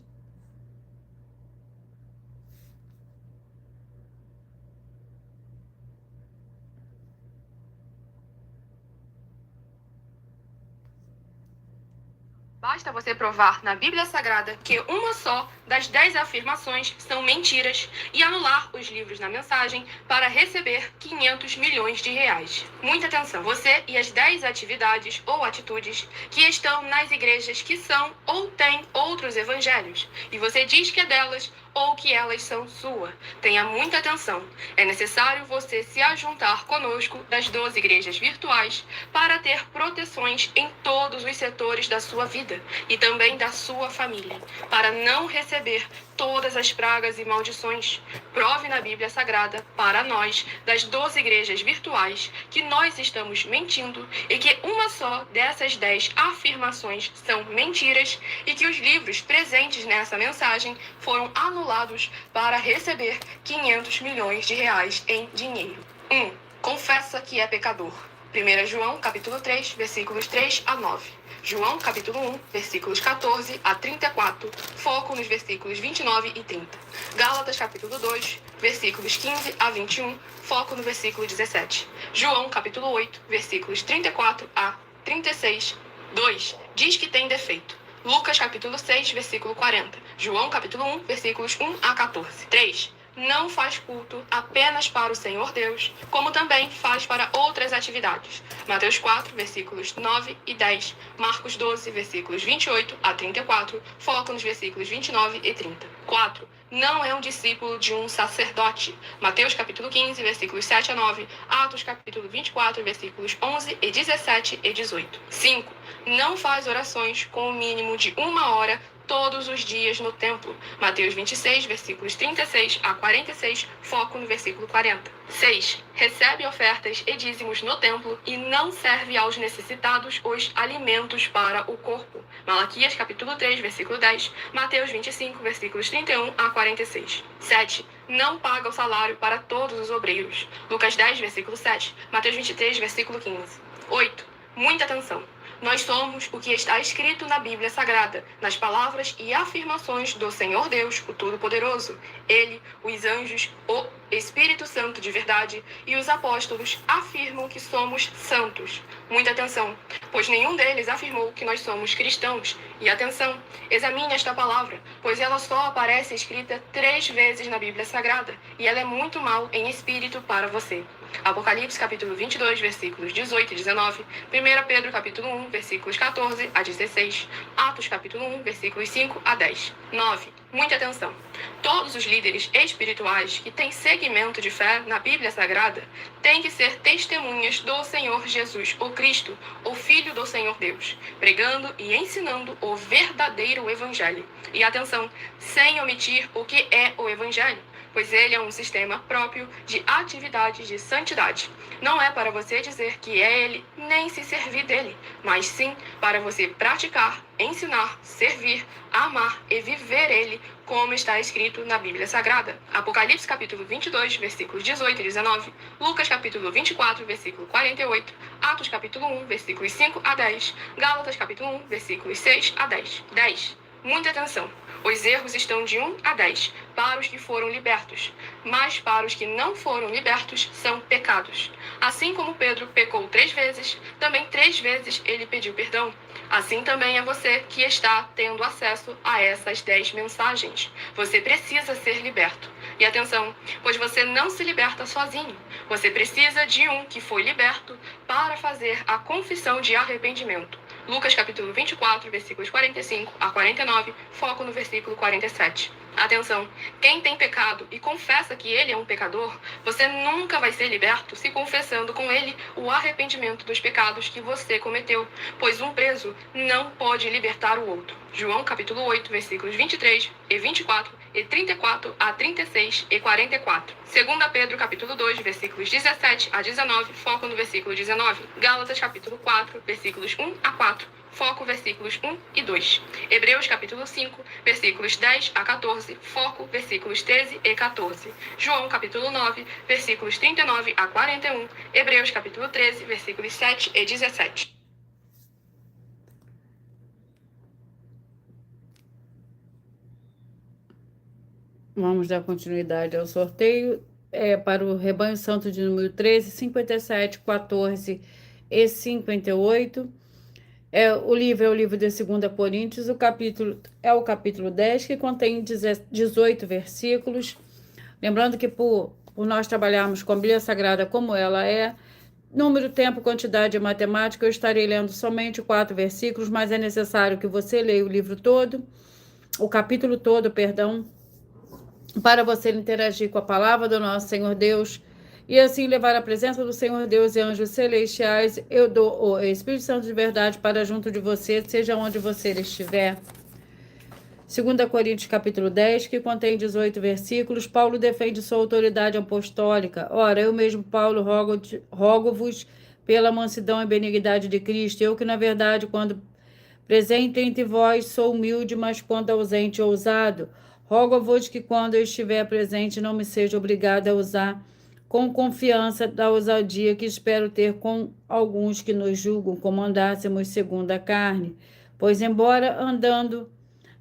Basta você provar na Bíblia Sagrada que uma só das 10 afirmações são mentiras e anular os livros na mensagem para receber 500 milhões de reais. Muita atenção, você e as 10 atividades ou atitudes que estão nas igrejas que são ou têm outros evangelhos, e você diz que é delas ou que elas são sua. Tenha muita atenção. É necessário você se ajuntar conosco das 12 igrejas virtuais para ter proteções em todos os setores da sua vida e também da sua família, para não receber todas as pragas e maldições. Prove na Bíblia Sagrada para nós, das 12 igrejas virtuais, que nós estamos mentindo e que uma só dessas 10 afirmações são mentiras e que os livros presentes nessa mensagem foram anulados para receber 500 milhões de reais em dinheiro. 1. Confessa que é pecador. 1 João, capítulo 3, versículos 3 a 9. João, capítulo 1, versículos 14 a 34, foco nos versículos 29 e 30. Gálatas, capítulo 2, versículos 15 a 21, foco no versículo 17. João, capítulo 8, versículos 34 a 36, 2. Diz que tem defeito. Lucas, capítulo 6, versículo 40. João, capítulo 1, versículos 1 a 14. 3. Não faz culto apenas para o Senhor Deus, como também faz para outras atividades. Mateus 4, versículos 9 e 10. Marcos 12, versículos 28 a 34. Foco nos versículos 29 e 30. 4. Não é um discípulo de um sacerdote. Mateus capítulo 15, versículos 7 a 9. Atos capítulo 24, versículos 11 e 17 e 18. 5. Não faz orações com o mínimo de 1 hora todos os dias no templo. Mateus 26, versículos 36 a 46, foco no versículo 40. 6. Recebe ofertas e dízimos no templo e não serve aos necessitados os alimentos para o corpo. Malaquias capítulo 3, versículo 10, Mateus 25, versículos 31 a 46. 7. Não paga o salário para todos os obreiros. Lucas 10, versículo 7, Mateus 23, versículo 15. 8. Muita atenção. Nós somos o que está escrito na Bíblia Sagrada, nas palavras e afirmações do Senhor Deus, o Todo-Poderoso. Ele, os anjos, o Espírito Santo de verdade e os apóstolos afirmam que somos santos. Muita atenção, pois nenhum deles afirmou que nós somos cristãos. E atenção, examine esta palavra, pois ela só aparece escrita 3 vezes na Bíblia Sagrada, e ela é muito mal em espírito para você. Apocalipse capítulo 22, versículos 18 e 19, 1 Pedro capítulo 1, versículos 14 a 16, Atos capítulo 1, versículos 5 a 10. 9. Muita atenção. Todos os líderes espirituais que têm segmento de fé na Bíblia Sagrada têm que ser testemunhas do Senhor Jesus, o Cristo, o Filho do Senhor Deus, pregando e ensinando o verdadeiro Evangelho. E atenção, sem omitir o que é o Evangelho, pois ele é um sistema próprio de atividades de santidade. Não é para você dizer que é ele, nem se servir dele, mas sim para você praticar, ensinar, servir, amar e viver ele, como está escrito na Bíblia Sagrada. Apocalipse capítulo 22, versículos 18 e 19, Lucas capítulo 24, versículo 48, Atos capítulo 1, versículos 5 a 10, Gálatas capítulo 1, versículos 6 a 10. 10. Muita atenção. Os erros estão de 1 a 10 para os que foram libertos, mas para os que não foram libertos são pecados. Assim como Pedro pecou 3 vezes, também 3 vezes ele pediu perdão. Assim também é você que está tendo acesso a essas 10 mensagens. Você precisa ser liberto. E atenção, pois você não se liberta sozinho. Você precisa de um que foi liberto para fazer a confissão de arrependimento. Lucas capítulo 24, versículos 45 a 49, foco no versículo 47. Atenção, quem tem pecado e confessa que ele é um pecador, você nunca vai ser liberto se confessando com ele o arrependimento dos pecados que você cometeu, pois um preso não pode libertar o outro. João capítulo 8, versículos 23 e 24 e 34 a 36 e 44. 2 Pedro capítulo 2, versículos 17 a 19, foco no versículo 19. Gálatas capítulo 4, versículos 1 a 4, foco versículos 1 e 2. Hebreus capítulo 5, versículos 10 a 14, foco versículos 13 e 14. João capítulo 9, versículos 39 a 41. Hebreus capítulo 13, versículos 7 e 17. Vamos dar continuidade ao sorteio. Para o Rebanho Santo de número 13, 57, 14 e 58. O livro é o livro de 2 Coríntios, o capítulo é o capítulo 10, que contém 18 versículos. Lembrando que por nós trabalharmos com a Bíblia Sagrada como ela é, número, tempo, quantidade e matemática, eu estarei lendo somente 4 versículos, mas é necessário que você leia o livro todo, o capítulo todo, perdão, para você interagir com a palavra do nosso Senhor Deus e assim levar a presença do Senhor Deus e anjos celestiais. Eu dou o Espírito Santo de verdade para junto de você, seja onde você estiver. 2 Coríntios capítulo 10, que contém 18 versículos, Paulo defende sua autoridade apostólica. Ora, eu mesmo, Paulo, rogo-vos pela mansidão e benignidade de Cristo, eu que, na verdade, quando presente entre vós, sou humilde, mas quando ausente, ousado. Rogo-vos que, quando eu estiver presente, não me seja obrigado a usar com confiança da ousadia que espero ter com alguns que nos julgam, como andássemos segundo a carne. Pois, embora andando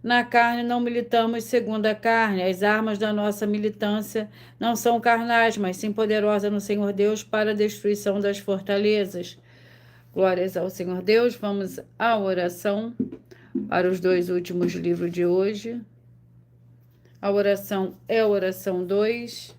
na carne, não militamos segundo a carne. As armas da nossa militância não são carnais, mas sim poderosas no Senhor Deus para a destruição das fortalezas. Glórias ao Senhor Deus. Vamos à oração para os 2 últimos livros de hoje. A oração é a oração 2.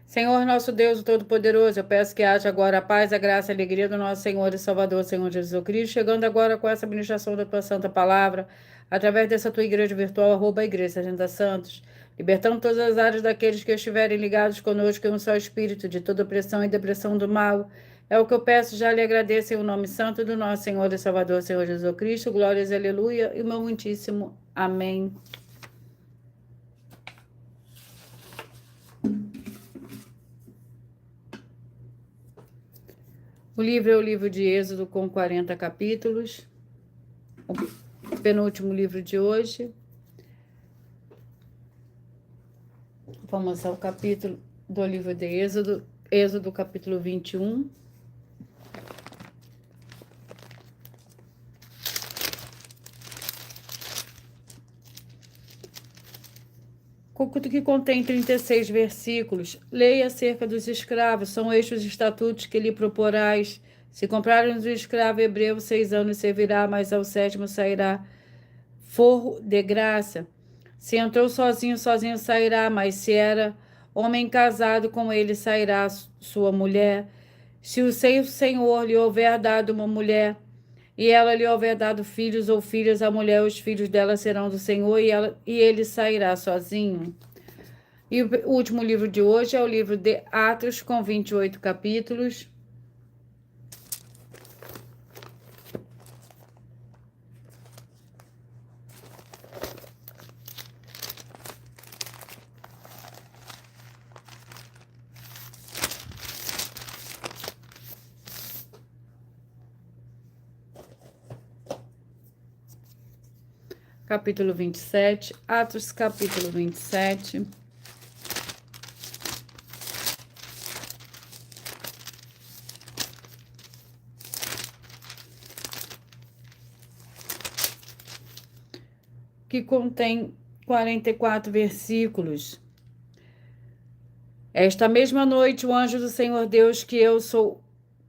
Senhor nosso Deus, o Todo-Poderoso, eu peço que haja agora a paz, a graça e a alegria do nosso Senhor e Salvador, Senhor Jesus Cristo, chegando agora com essa administração da tua santa palavra, através dessa tua igreja virtual, @igreja Sargento Santos, libertando todas as áreas daqueles que estiverem ligados conosco em um só espírito, de toda opressão e depressão do mal. É o que eu peço, já lhe agradeço em o nome santo do nosso Senhor e Salvador, Senhor Jesus Cristo. Glórias, aleluia, e o meu muitíssimo amém. O livro é o livro de Êxodo, com 40 capítulos. O penúltimo livro de hoje. Vamos ao capítulo do livro de Êxodo, Êxodo capítulo 21. Que contém 36 versículos. Leia acerca dos escravos, são estes os estatutos que lhe proporás. Se comprarem um escravo hebreu, 6 anos servirá, mas ao 7º sairá forro de graça. Se entrou sozinho, sozinho sairá, mas se era homem casado, com ele sairá sua mulher. Se o seu senhor lhe houver dado uma mulher, e ela lhe houver dado filhos ou filhas, a mulher, os filhos dela serão do Senhor, e ele sairá sozinho. E o último livro de hoje é o livro de Atos, com 28 capítulos. Capítulo 27, Atos, capítulo 27. Que contém 44 versículos. Esta mesma noite, o anjo do Senhor Deus, que eu sou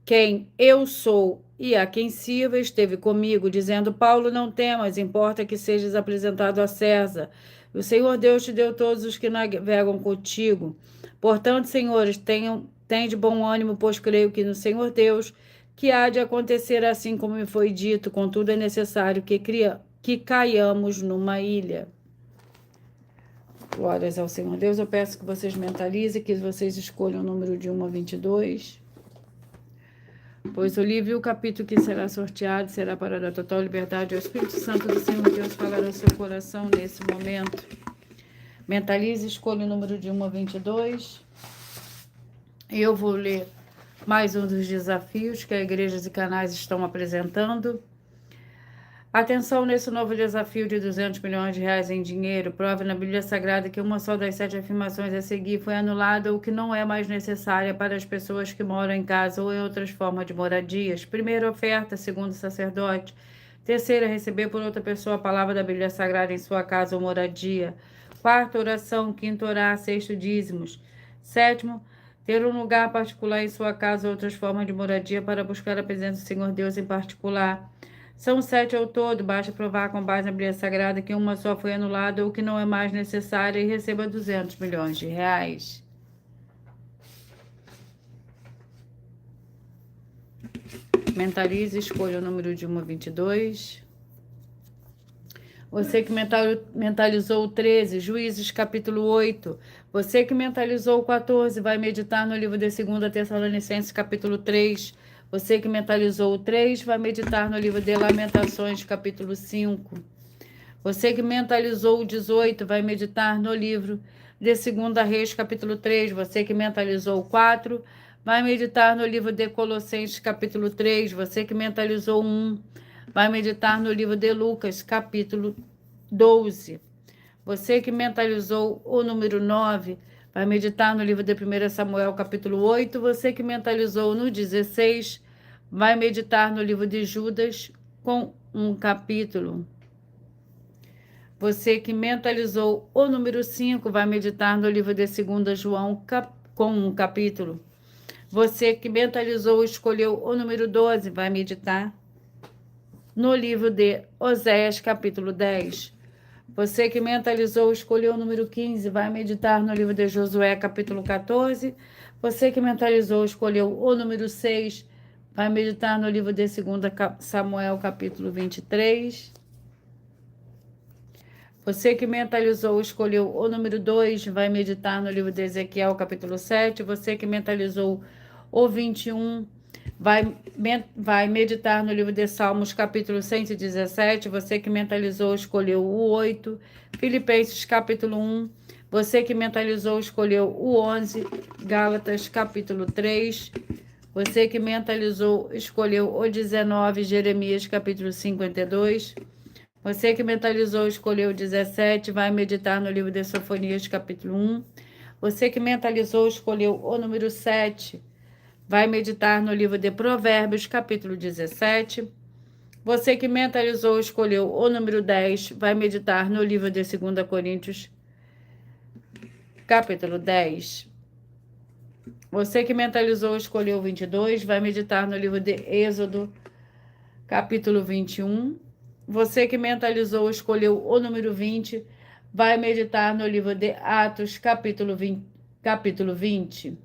quem eu sou e a quem sirva, esteve comigo, dizendo: Paulo, não temas, importa que sejas apresentado a César. O Senhor Deus te deu todos os que navegam contigo. Portanto, senhores, tende bom ânimo, pois creio que no Senhor Deus, que há de acontecer assim como me foi dito. Contudo, é necessário que caiamos numa ilha. Glórias ao Senhor Deus. Eu peço que vocês mentalizem, que vocês escolham o número de 1 a 22. Pois o livro e o capítulo que será sorteado será para dar total liberdade ao Espírito Santo do Senhor Deus falar ao seu coração nesse momento. Mentalize, escolha o número de 1 a 22. Eu vou ler mais um dos desafios que a Igrejas e Canais estão apresentando. Atenção nesse novo desafio de 200 milhões de reais em dinheiro. Prove na Bíblia Sagrada que uma só das 7 afirmações a seguir foi anulada ou que não é mais necessária para as pessoas que moram em casa ou em outras formas de moradias. Primeira oferta, segundo o sacerdote. Terceira, receber por outra pessoa a palavra da Bíblia Sagrada em sua casa ou moradia. Quarta, oração. Quinto, orar. Sexto, dízimos. Sétimo, ter um lugar particular em sua casa ou outras formas de moradia para buscar a presença do Senhor Deus em particular. São 7 ao todo, basta provar com base na Bíblia Sagrada que uma só foi anulada ou que não é mais necessária e receba 200 milhões de reais. Mentalize, escolha o número de 1 a 22. Você que mentalizou o 13, Juízes capítulo 8. Você que mentalizou o 14, vai meditar no livro de 2 Tessalonicenses capítulo 3. Você que mentalizou o 3, vai meditar no livro de Lamentações, capítulo 5. Você que mentalizou o 18, vai meditar no livro de 2 Reis, capítulo 3. Você que mentalizou o 4, vai meditar no livro de Colossenses, capítulo 3. Você que mentalizou o 1, vai meditar no livro de Lucas, capítulo 12. Você que mentalizou o número 9, vai meditar no livro de 1 Samuel, capítulo 8. Você que mentalizou no 16, vai meditar no livro de Judas com um capítulo. Você que mentalizou o número 5, vai meditar no livro de 2 João com um capítulo. Você que mentalizou, escolheu o número 12, vai meditar no livro de Oséias, capítulo 10. Você que mentalizou, escolheu o número 15, vai meditar no livro de Josué, capítulo 14. Você que mentalizou, escolheu o número 6, vai meditar no livro de 2 Samuel, capítulo 23. Você que mentalizou, escolheu o número 2, vai meditar no livro de Ezequiel, capítulo 7. Você que mentalizou o 21, vai meditar no livro de Salmos, capítulo 117. Você que mentalizou, escolheu o 8. Filipenses, capítulo 1. Você que mentalizou, escolheu o 11. Gálatas, capítulo 3. Você que mentalizou, escolheu o 19. Jeremias, capítulo 52. Você que mentalizou, escolheu o 17. Vai meditar no livro de Sofonias, capítulo 1. Você que mentalizou, escolheu o número 7. Vai meditar no livro de Provérbios, capítulo 17. Você que mentalizou, escolheu o número 10, vai meditar no livro de 2 Coríntios, capítulo 10. Você que mentalizou, escolheu o 22, vai meditar no livro de Êxodo, capítulo 21. Você que mentalizou, escolheu o número 20, vai meditar no livro de Atos, capítulo 20.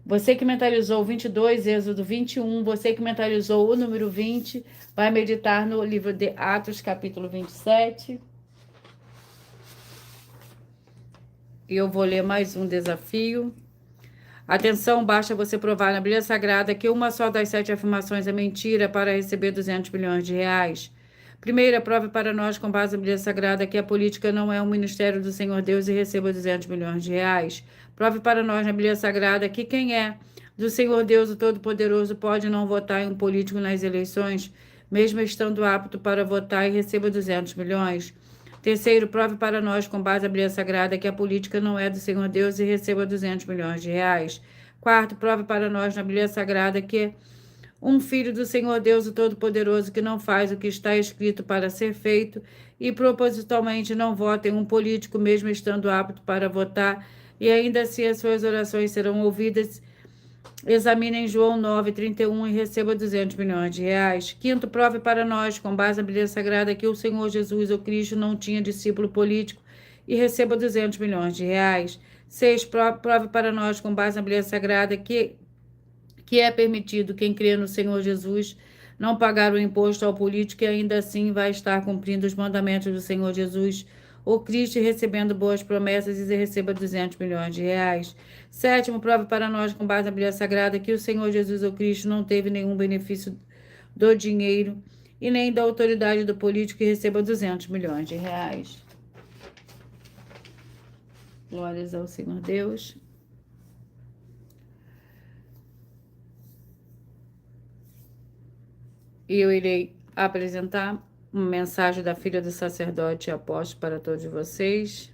Você que mentalizou o 22, Êxodo 21, você que mentalizou o número 20, vai meditar no livro de Atos, capítulo 27. E eu vou ler mais um desafio. Atenção, basta você provar na Bíblia Sagrada que uma só das 7 afirmações é mentira para receber 200 milhões de reais. Primeira, prove para nós, com base na Bíblia Sagrada, que a política não é um ministério do Senhor Deus e receba 200 milhões de reais. Prove para nós na Bíblia Sagrada que quem é do Senhor Deus, o Todo-Poderoso, pode não votar em um político nas eleições, mesmo estando apto para votar, e receba 200 milhões. Terceiro, prove para nós, com base na Bíblia Sagrada, que a política não é do Senhor Deus e receba 200 milhões de reais. Quarto, prove para nós na Bíblia Sagrada que um filho do Senhor Deus, o Todo-Poderoso, que não faz o que está escrito para ser feito e propositalmente não vota em um político, mesmo estando apto para votar, e ainda assim as suas orações serão ouvidas. Examinem João 9:31 e receba 200 milhões de reais. Quinto, prove para nós, com base na Bíblia Sagrada, que o Senhor Jesus, o Cristo, não tinha discípulo político e receba 200 milhões de reais. Seis, prove para nós, com base na Bíblia Sagrada, que é permitido quem crê no Senhor Jesus não pagar o imposto ao político e ainda assim vai estar cumprindo os mandamentos do Senhor Jesus, o Cristo, recebendo boas promessas, e receba 200 milhões de reais. Sétimo, prova para nós, com base na Bíblia Sagrada, que o Senhor Jesus, o Cristo, não teve nenhum benefício do dinheiro e nem da autoridade do político, e receba 200 milhões de reais. Glórias ao Senhor Deus. E eu irei apresentar uma mensagem da filha do sacerdote e apóstolo para todos vocês.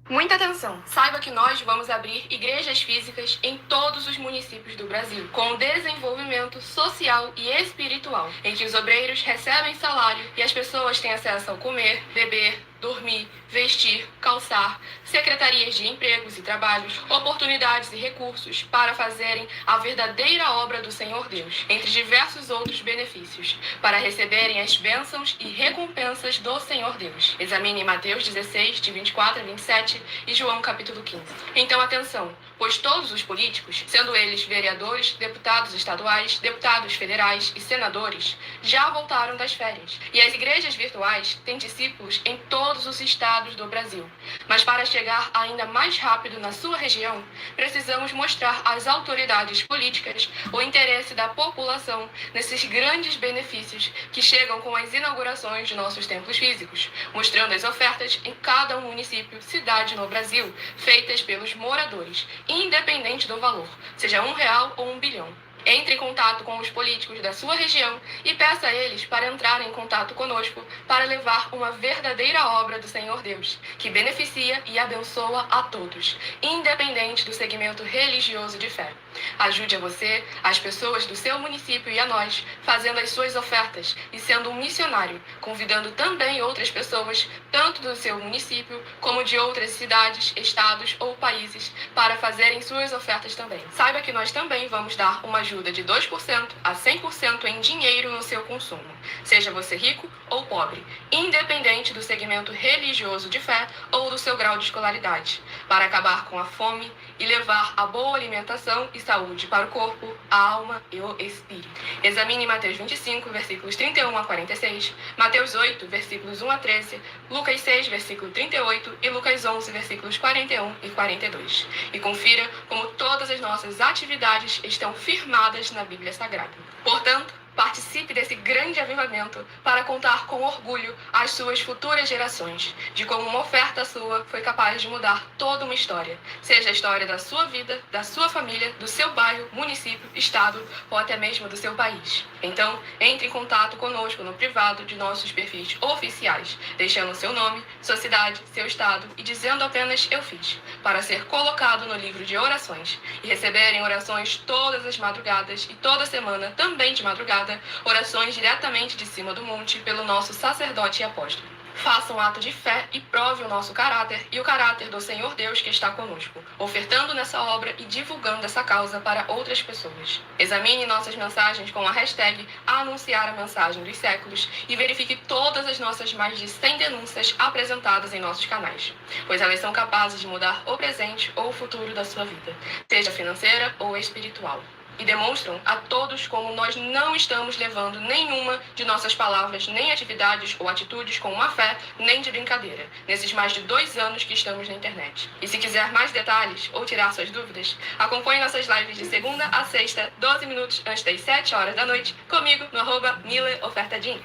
Muita atenção! Saiba que nós vamos abrir igrejas físicas em todos os municípios do Brasil, com desenvolvimento social e espiritual, em que os obreiros recebem salário e as pessoas têm acesso ao comer, beber, dormir, vestir, calçar, secretarias de empregos e trabalhos, oportunidades e recursos para fazerem a verdadeira obra do Senhor Deus, entre diversos outros benefícios, para receberem as bênçãos e recompensas do Senhor Deus. Examine Mateus 16, de 24 a 27 e João capítulo 15. Então atenção, pois todos os políticos, sendo eles vereadores, deputados estaduais, deputados federais e senadores, já voltaram das férias. E as igrejas virtuais têm discípulos em todos os estados do Brasil. Mas para chegar ainda mais rápido na sua região, precisamos mostrar às autoridades políticas o interesse da população nesses grandes benefícios que chegam com as inaugurações de nossos templos físicos, mostrando as ofertas em cada município, cidade no Brasil, feitas pelos moradores, independente do valor, seja R$1 ou 1 bilhão. Entre em contato com os políticos da sua região e peça a eles para entrarem em contato conosco para levar uma verdadeira obra do Senhor Deus, que beneficia e abençoa a todos, independente do segmento religioso de fé. Ajude a você, as pessoas do seu município e a nós, fazendo as suas ofertas e sendo um missionário, convidando também outras pessoas, tanto do seu município como de outras cidades, estados ou países, para fazerem suas ofertas também. Saiba que nós também vamos dar uma ajuda de 2% a 100% em dinheiro no seu consumo, seja você rico ou pobre, independente do segmento religioso de fé ou do seu grau de escolaridade, para acabar com a fome e levar a boa alimentação e saúde para o corpo, a alma e o espírito. Examine Mateus 25, versículos 31 a 46, Mateus 8, versículos 1 a 13, Lucas 6, versículo 38 e Lucas 11, versículos 41 e 42. E confira como todas as nossas atividades estão firmadas na Bíblia Sagrada. Portanto, participe desse grande avivamento para contar com orgulho às suas futuras gerações de como uma oferta sua foi capaz de mudar toda uma história, seja a história da sua vida, da sua família, do seu bairro, município, estado ou até mesmo do seu país. Então, entre em contato conosco no privado de nossos perfis oficiais, deixando seu nome, sua cidade, seu estado e dizendo apenas "eu fiz", para ser colocado no livro de orações e receberem orações todas as madrugadas e toda semana, também de madrugada, orações diretamente de cima do monte pelo nosso sacerdote e apóstolo. Faça um ato de fé e prove o nosso caráter e o caráter do Senhor Deus que está conosco, ofertando nessa obra e divulgando essa causa para outras pessoas. Examine nossas mensagens com a hashtag Anunciar a Mensagem dos Séculos e verifique todas as nossas mais de 100 denúncias apresentadas em nossos canais, pois elas são capazes de mudar o presente ou o futuro da sua vida, seja financeira ou espiritual. E demonstram a todos como nós não estamos levando nenhuma de nossas palavras, nem atividades ou atitudes com má fé, nem de brincadeira, nesses mais de 2 anos que estamos na internet. E se quiser mais detalhes ou tirar suas dúvidas, acompanhe nossas lives de segunda a sexta, 12 minutos antes das 7 horas da noite, comigo no @MileOfertaDin.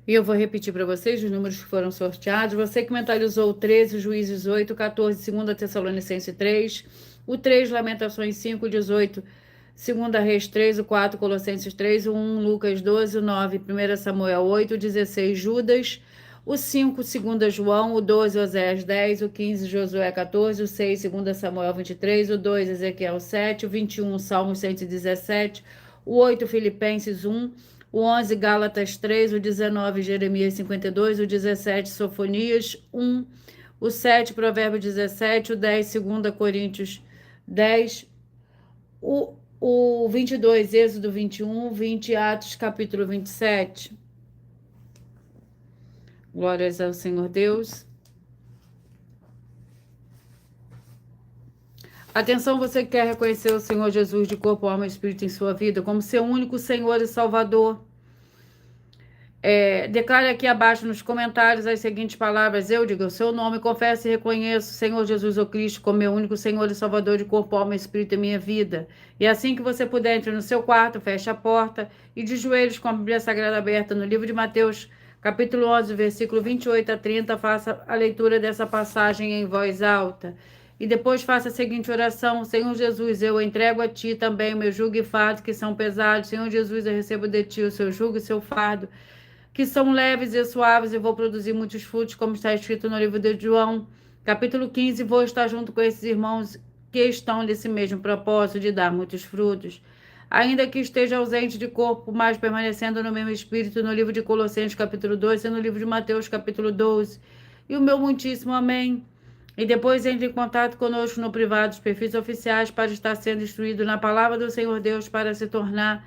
E eu vou repetir para vocês os números que foram sorteados. Você que mentalizou o 13, Juízes 8, 14, 2 Tessalonicenses 3, o 3, Lamentações 5, 18, 2 Reis 3, o 4, Colossenses 3, o 1, Lucas 12, o 9, 1 Samuel 8, o 16, Judas, o 5, 2 João, o 12, Oséias 10, o 15, Josué 14, o 6, 2 Samuel 23, o 2, Ezequiel 7, o 21, Salmos 117, o 8, Filipenses 1, o 11, Gálatas 3, o 19, Jeremias 52, o 17, Sofonias 1, o 7, Provérbios 17, o 10, 2 Coríntios 10, o 22, Êxodo 21, 20, Atos capítulo 27. Glórias ao Senhor Deus. Atenção, você que quer reconhecer o Senhor Jesus de corpo, alma e espírito em sua vida como seu único Senhor e Salvador. Declare aqui abaixo nos comentários as seguintes palavras. Eu digo o seu nome, confesso e reconheço, Senhor Jesus ou Cristo, como meu único Senhor e Salvador de corpo, alma e espírito em minha vida. E assim que você puder, entre no seu quarto, feche a porta e de joelhos com a Bíblia Sagrada aberta no livro de Mateus, capítulo 11, versículo 28 a 30, faça a leitura dessa passagem em voz alta. E depois faça a seguinte oração. Senhor Jesus, eu entrego a Ti também o meu jugo e fardo que são pesados. Senhor Jesus, eu recebo de Ti o seu jugo e seu fardo, que são leves e suaves, e vou produzir muitos frutos, como está escrito no livro de João, capítulo 15, vou estar junto com esses irmãos que estão nesse mesmo propósito de dar muitos frutos. Ainda que esteja ausente de corpo, mas permanecendo no mesmo espírito, no livro de Colossenses, capítulo 2, e no livro de Mateus, capítulo 12. E o meu muitíssimo amém. E depois entre em contato conosco no privado, dos perfis oficiais, para estar sendo instruído na palavra do Senhor Deus, para se tornar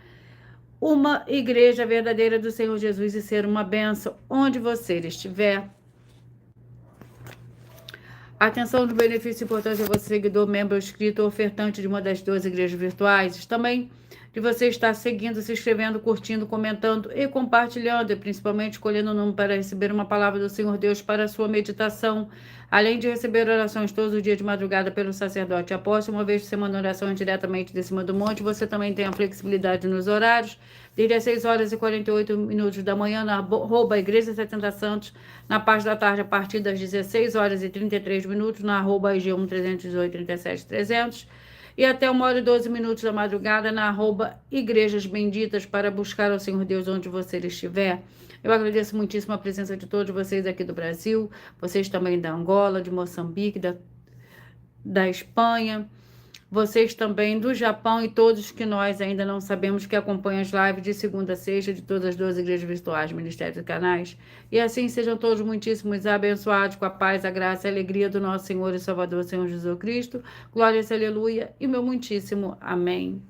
uma igreja verdadeira do Senhor Jesus e ser uma bênção onde você estiver. Atenção do benefício importante a você, seguidor, membro, inscrito ou ofertante de uma das 2 igrejas virtuais. Também de você estar seguindo, se inscrevendo, curtindo, comentando e compartilhando, e principalmente escolhendo o nome para receber uma palavra do Senhor Deus para a sua meditação, além de receber orações todos os dias de madrugada pelo sacerdote apóstolo, uma vez por semana orações diretamente de cima do monte. Você também tem a flexibilidade nos horários, desde as 6 horas e 48 minutos da manhã, na @Igreja 70 Santos, na parte da tarde, a partir das 16 horas e 33 minutos, na @IG1 318 37 300, e até 1h12 da madrugada, na @Igrejas Benditas, para buscar ao Senhor Deus onde você estiver. Eu agradeço muitíssimo a presença de todos vocês aqui do Brasil, vocês também da Angola, de Moçambique, da Espanha, vocês também do Japão e todos que nós ainda não sabemos que acompanham as lives de segunda a sexta de todas as 12 igrejas virtuais, ministérios e canais. E assim sejam todos muitíssimos abençoados com a paz, a graça e a alegria do nosso Senhor e Salvador, Senhor Jesus Cristo. Glória a Deus, aleluia, e meu muitíssimo amém.